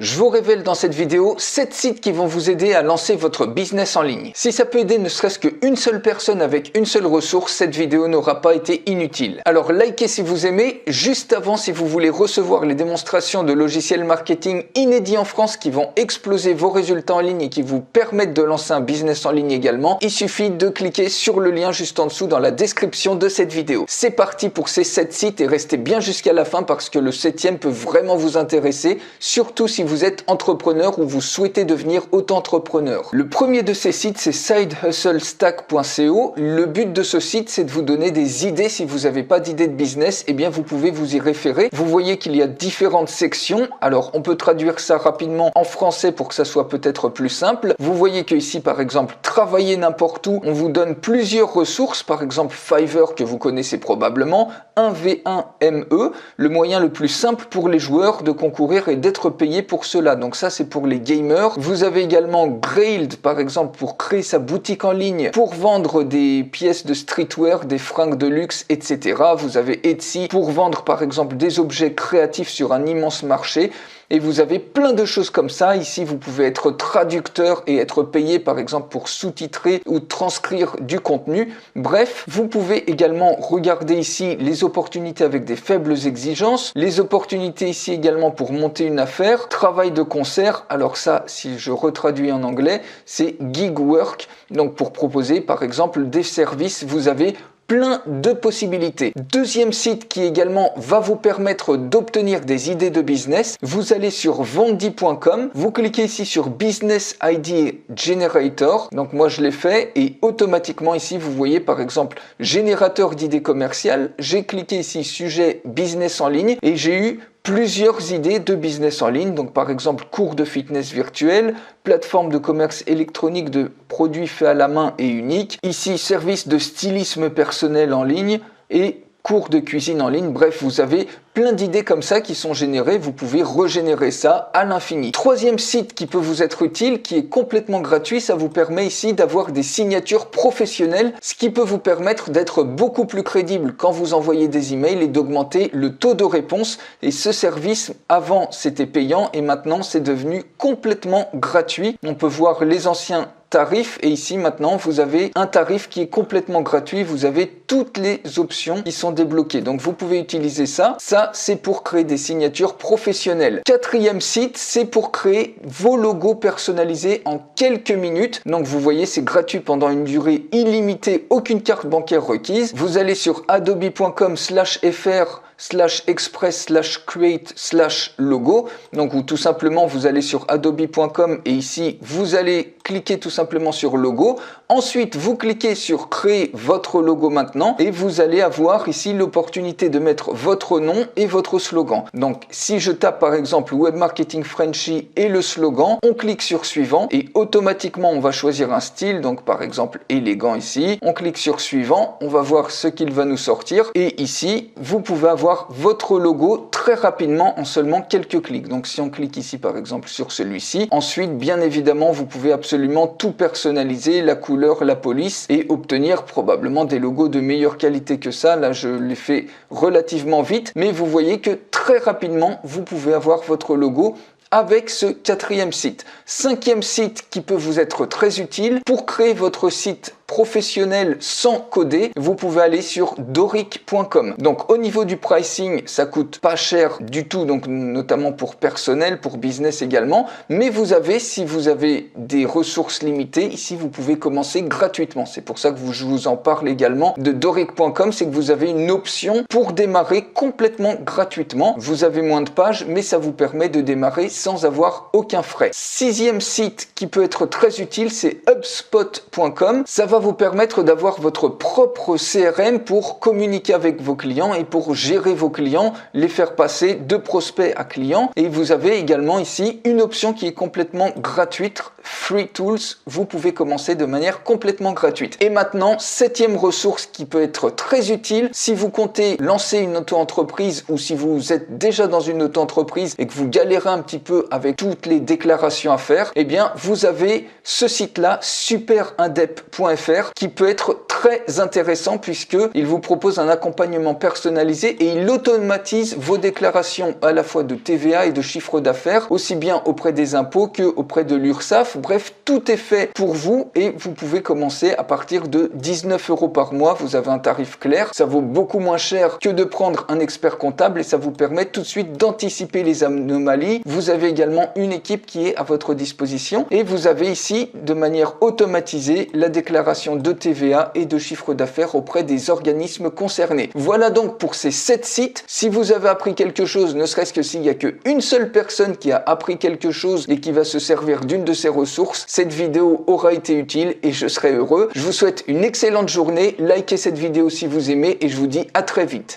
Je vous révèle dans cette vidéo 7 sites qui vont vous aider à lancer votre business en ligne. Si ça peut aider ne serait-ce qu'une seule personne avec une seule ressource, cette vidéo n'aura pas été inutile. Alors likez si vous aimez. Juste avant, si vous voulez recevoir les démonstrations de logiciels marketing inédits en France qui vont exploser vos résultats en ligne et qui vous permettent de lancer un business en ligne également, il suffit de cliquer sur le lien juste en dessous dans la description de cette vidéo. C'est parti pour ces 7 sites et restez bien jusqu'à la fin parce que le 7e peut vraiment vous intéresser, surtout si vous êtes entrepreneur ou vous souhaitez devenir auto-entrepreneur. Le premier de ces sites, c'est sidehustlestack.co. Le but de ce site, c'est de vous donner des idées. Si vous n'avez pas d'idée de business, eh bien vous pouvez vous y référer. Vous voyez qu'il y a différentes sections. Alors on peut traduire ça rapidement en français pour que ça soit peut-être plus simple. Vous voyez que ici, par exemple, travailler n'importe où, on vous donne plusieurs ressources. Par exemple, Fiverr que vous connaissez probablement, 1v1me, le moyen le plus simple pour les joueurs de concourir et d'être payés pour cela. Donc ça, c'est pour les gamers. Vous avez également Grailed, par exemple, pour créer sa boutique en ligne, pour vendre des pièces de streetwear, des fringues de luxe, etc. Vous avez Etsy pour vendre, par exemple, des objets créatifs sur un immense marché. Et vous avez plein de choses comme ça. Ici, vous pouvez être traducteur et être payé, par exemple, pour sous-titrer ou transcrire du contenu. Bref, vous pouvez également regarder ici les opportunités avec des faibles exigences, les opportunités ici également pour monter une affaire, travail de concert. Alors ça, si je retraduis en anglais, c'est gig work. Donc pour proposer, par exemple, des services, vous avez plein de possibilités. Deuxième site qui également va vous permettre d'obtenir des idées de business. Vous allez sur vendy.com, vous cliquez ici sur Business Idea Generator. Donc moi je l'ai fait et automatiquement ici vous voyez par exemple générateur d'idées commerciales. J'ai cliqué ici sujet business en ligne et j'ai eu plusieurs idées de business en ligne, donc par exemple cours de fitness virtuel, plateforme de commerce électronique de produits faits à la main et uniques, ici service de stylisme personnel en ligne et cours de cuisine en ligne. Bref, vous avez plein d'idées comme ça qui sont générées, vous pouvez régénérer ça à l'infini. Troisième site qui peut vous être utile, qui est complètement gratuit, ça vous permet ici d'avoir des signatures professionnelles, ce qui peut vous permettre d'être beaucoup plus crédible quand vous envoyez des emails et d'augmenter le taux de réponse. Et ce service, avant c'était payant et maintenant c'est devenu complètement gratuit. On peut voir les anciens tarifs et ici maintenant vous avez un tarif qui est complètement gratuit, vous avez toutes les options qui sont débloquées, donc vous pouvez utiliser ça. Ça c'est pour créer des signatures professionnelles. Quatrième site, c'est pour créer vos logos personnalisés en quelques minutes. Donc vous voyez, c'est gratuit pendant une durée illimitée, aucune carte bancaire requise. Vous allez sur adobe.com/fr/express/create/logo, donc ou tout simplement vous allez sur adobe.com et ici vous allez cliquer tout simplement sur logo. Ensuite vous cliquez sur créer votre logo maintenant et vous allez avoir ici l'opportunité de mettre votre nom et votre slogan. Donc si je tape par exemple Web Marketing Frenchy et le slogan, on clique sur suivant et automatiquement on va choisir un style, donc par exemple élégant ici. On clique sur suivant, on va voir ce qu'il va nous sortir et ici vous pouvez avoir votre logo très rapidement en seulement quelques clics. Donc si on clique ici par exemple sur celui-ci, ensuite bien évidemment vous pouvez absolument tout personnaliser, la couleur, la police et obtenir probablement des logos de meilleure qualité que ça. Là je l'ai fait relativement vite, mais vous voyez que très rapidement vous pouvez avoir votre logo avec ce quatrième site. Cinquième site qui peut vous être très utile pour créer votre site professionnel sans coder, vous pouvez aller sur doric.com. Donc au niveau du pricing, ça coûte pas cher du tout, donc notamment pour personnel, pour business également, mais vous avez, si vous avez des ressources limitées, ici vous pouvez commencer gratuitement. C'est pour ça que je vous en parle également de doric.com, c'est que vous avez une option pour démarrer complètement gratuitement. Vous avez moins de pages, mais ça vous permet de démarrer sans avoir aucun frais. Sixième site qui peut être très utile, c'est hubspot.com. Ça va vous permettre d'avoir votre propre CRM pour communiquer avec vos clients et pour gérer vos clients, les faire passer de prospects à clients. Et vous avez également ici une option qui est complètement gratuite, Free Tools. Vous pouvez commencer de manière complètement gratuite. Et maintenant, septième ressource qui peut être très utile si vous comptez lancer une auto-entreprise ou si vous êtes déjà dans une auto-entreprise et que vous galérez un petit peu avec toutes les déclarations à faire, eh bien vous avez ce site-là, superindep.fr, qui peut être très très intéressant puisqu'il vous propose un accompagnement personnalisé et il automatise vos déclarations à la fois de TVA et de chiffre d'affaires, aussi bien auprès des impôts que auprès de l'URSSAF. Bref, tout est fait pour vous et vous pouvez commencer à partir de 19 € par mois. Vous avez un tarif clair, ça vaut beaucoup moins cher que de prendre un expert comptable et ça vous permet tout de suite d'anticiper les anomalies. Vous avez également une équipe qui est à votre disposition et vous avez ici de manière automatisée la déclaration de TVA et de chiffre d'affaires auprès des organismes concernés. Voilà donc pour ces 7 sites. Si vous avez appris quelque chose, ne serait-ce que s'il n'y a qu'une seule personne qui a appris quelque chose et qui va se servir d'une de ces ressources, cette vidéo aura été utile et je serai heureux. Je vous souhaite une excellente journée. Likez cette vidéo si vous aimez et je vous dis à très vite.